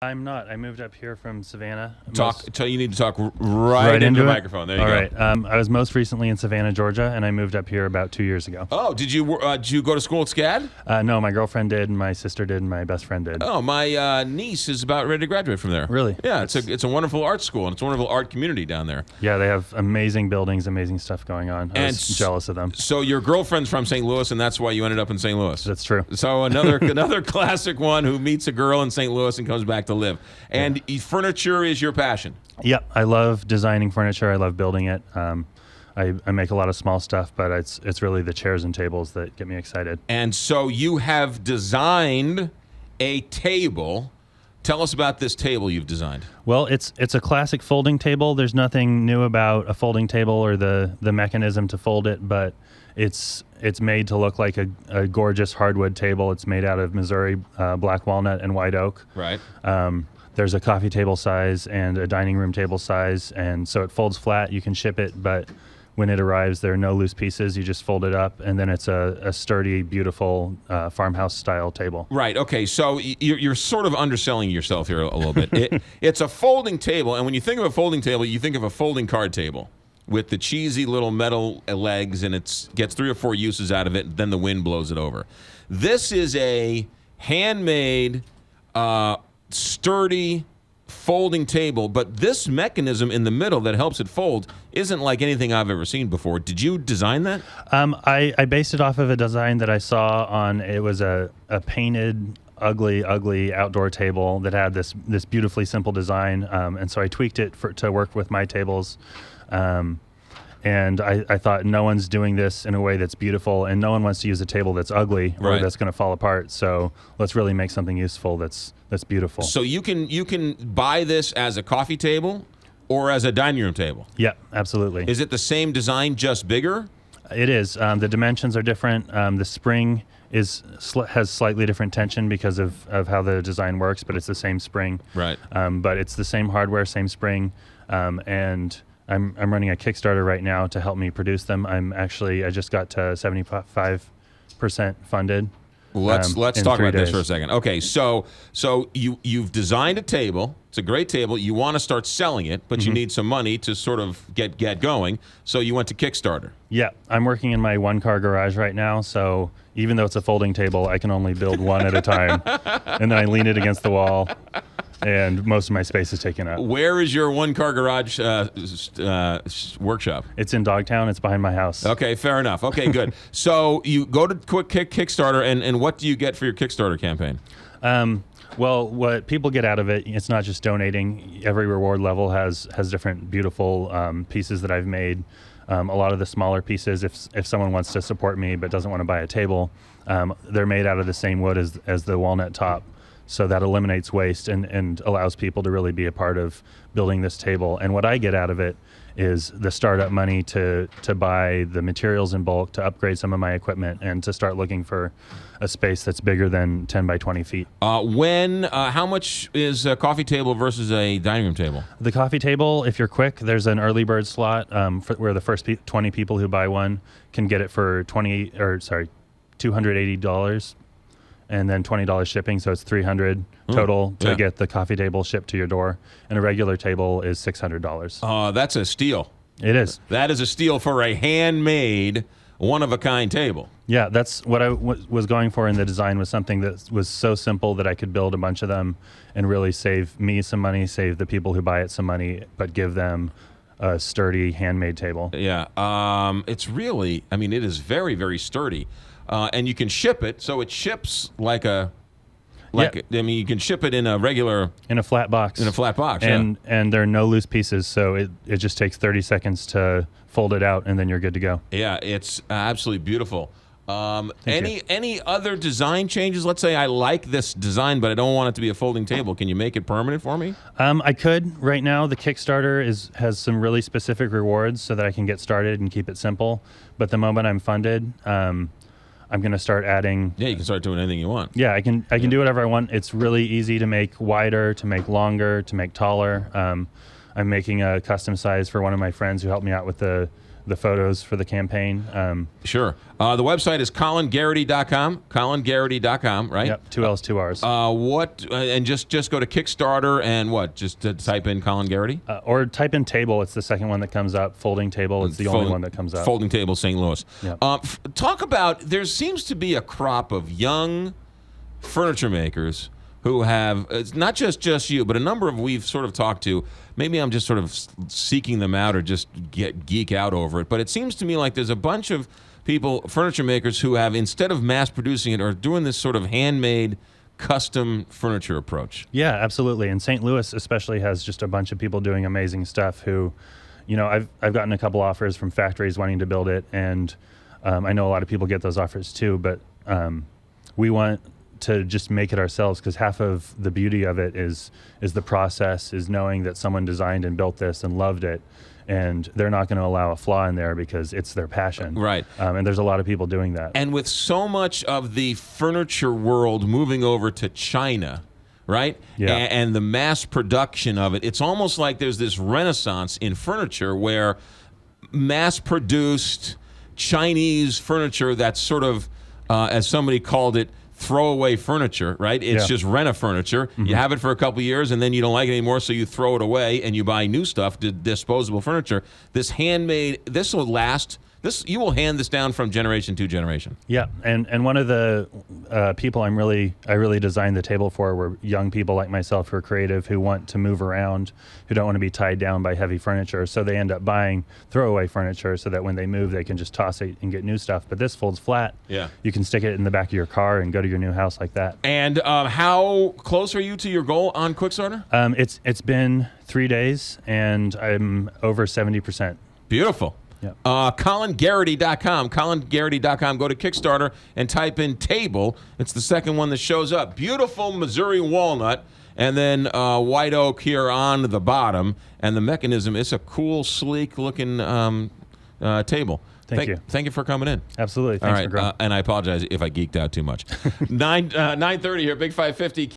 I'm not. I moved up here from Savannah. You need to talk right into the microphone. There you go. All right. I was most recently in Savannah, Georgia, and I moved up here about 2 years ago. Oh, did you go to school at SCAD? No, my girlfriend did, and my sister did, and my best friend did. Oh, my niece is about ready to graduate from there. Really? Yeah, it's a wonderful art school, and it's a wonderful art community down there. Yeah, they have amazing buildings, amazing stuff going on. I was jealous of them. So your girlfriend's from St. Louis, and that's why you ended up in St. Louis. That's true. So another classic one who meets a girl in St. Louis and comes back to live. And furniture is your passion. Yep, I love designing furniture. I love building it. I make a lot of small stuff, but it's really the chairs and tables that get me excited. And so you have designed a table. Tell us about this table you've designed. Well, it's a classic folding table. There's nothing new about a folding table or the mechanism to fold it, but it's made to look like a gorgeous hardwood table. It's made out of Missouri black walnut and white oak. Right. There's a coffee table size and a dining room table size, and so it folds flat. You can ship it, but when it arrives, there are no loose pieces. You just fold it up, and then it's a sturdy, beautiful farmhouse-style table. Right, okay, so you're sort of underselling yourself here a little bit. It's a folding table, and when you think of a folding table, you think of a folding card table with the cheesy little metal legs, and it gets 3 or 4 uses out of it, and then the wind blows it over. This is a handmade, sturdy folding table, but this mechanism in the middle that helps it fold isn't like anything I've ever seen before. Did you design that? I based it off of a design that I saw on, it was a painted, ugly outdoor table that had this beautifully simple design, and so I tweaked it to work with my tables. And I thought, no one's doing this in a way that's beautiful, and no one wants to use a table that's ugly or that's going to fall apart. So let's really make something useful that's beautiful. So you can buy this as a coffee table or as a dining room table? Yeah, absolutely. Is it the same design, just bigger? It is. The dimensions are different. The spring has slightly different tension because of how the design works, but it's the same spring. Right. But it's the same hardware, same spring, and I'm running a Kickstarter right now to help me produce them. I just got to 75% funded. Let's talk about this for a second. Okay, so you've designed a table. It's a great table. You want to start selling it, but you need some money to sort of get going. So you went to Kickstarter. Yeah, I'm working in my one-car garage right now. So even though it's a folding table, I can only build one at a time, and then I lean it against the wall. And most of my space is taken up. Where is your one-car garage workshop? It's in Dogtown. It's behind my house. Okay, fair enough. Okay, good. So you go to Kickstarter, and what do you get for your Kickstarter campaign? Well, what people get out of it, it's not just donating. Every reward level has different beautiful pieces that I've made. A lot of the smaller pieces, if someone wants to support me but doesn't want to buy a table, they're made out of the same wood as the walnut top. So that eliminates waste and allows people to really be a part of building this table. And what I get out of it is the startup money to buy the materials in bulk, to upgrade some of my equipment, and to start looking for a space that's bigger than 10 by 20 feet. How much is a coffee table versus a dining room table? The coffee table, if you're quick, there's an early bird slot where the first 20 people who buy one can get it for $280. And then $20 shipping, so it's $300 total to get the coffee table shipped to your door. And a regular table is $600. That's a steal. It is. That is a steal for a handmade, one-of-a-kind table. Yeah, that's what I was going for in the design, was something that was so simple that I could build a bunch of them and really save me some money, save the people who buy it some money, but give them a sturdy handmade table. Yeah, it's really, it is very, very sturdy. And you can ship it, so it ships you can ship it in a flat box. In a flat box, and there are no loose pieces, so it just takes 30 seconds to fold it out, and then you're good to go. Yeah, it's absolutely beautiful. Any other design changes? Let's say I like this design, but I don't want it to be a folding table. Can you make it permanent for me? I could. Right now, the Kickstarter has some really specific rewards so that I can get started and keep it simple. But the moment I'm funded, I'm going to start adding. Yeah, you can start doing anything you want. Yeah, I can do whatever I want. It's really easy to make wider, to make longer, to make taller. I'm making a custom size for one of my friends who helped me out with the the photos for the campaign. Sure. The website is CollinGarrity.com. CollinGarrity.com, right? Yep. 2 L's, 2 R's. And just go to Kickstarter and what? Just type in Collin Garrity? Or type in table. It's the second one that comes up. Folding table. It's the only one that comes up. Folding table, St. Louis. Yep. Talk about, there seems to be a crop of young furniture makers who have, it's not just you, but a number of we've sort of talked to. Maybe I'm just sort of seeking them out or just geek out over it. But it seems to me like there's a bunch of people, furniture makers, who have, instead of mass producing it, are doing this sort of handmade, custom furniture approach. Yeah, absolutely. And St. Louis especially has just a bunch of people doing amazing stuff who, I've gotten a couple offers from factories wanting to build it. And I know a lot of people get those offers too, but we want to just make it ourselves, because half of the beauty of it is the process, is knowing that someone designed and built this and loved it, and they're not going to allow a flaw in there because it's their passion. Right. And there's a lot of people doing that. And with so much of the furniture world moving over to China, right? Yeah. And the mass production of it, it's almost like there's this renaissance in furniture where mass-produced Chinese furniture that's sort of, as somebody called it, throwaway furniture, right? It's just rent-a-furniture. You have it for a couple of years, and then you don't like it anymore, so you throw it away, and you buy new stuff, disposable furniture. This handmade, this will last. You will hand this down from generation to generation. Yeah, and one of the people I really designed the table for were young people like myself who are creative, who want to move around, who don't want to be tied down by heavy furniture. So they end up buying throwaway furniture so that when they move, they can just toss it and get new stuff. But this folds flat. Yeah. You can stick it in the back of your car and go to your new house like that. And how close are you to your goal on Quickstarter? It's been 3 days, and I'm over 70%. Beautiful. Yeah. CollinGarrity.com. CollinGarrity.com. Go to Kickstarter and type in table. It's the second one that shows up. Beautiful Missouri walnut, and then white oak here on the bottom. And the mechanism is a cool, sleek-looking table. Thank you. Thank you for coming in. Absolutely. All Thanks right. for growing. And I apologize if I geeked out too much. 9:30 here, Big 550.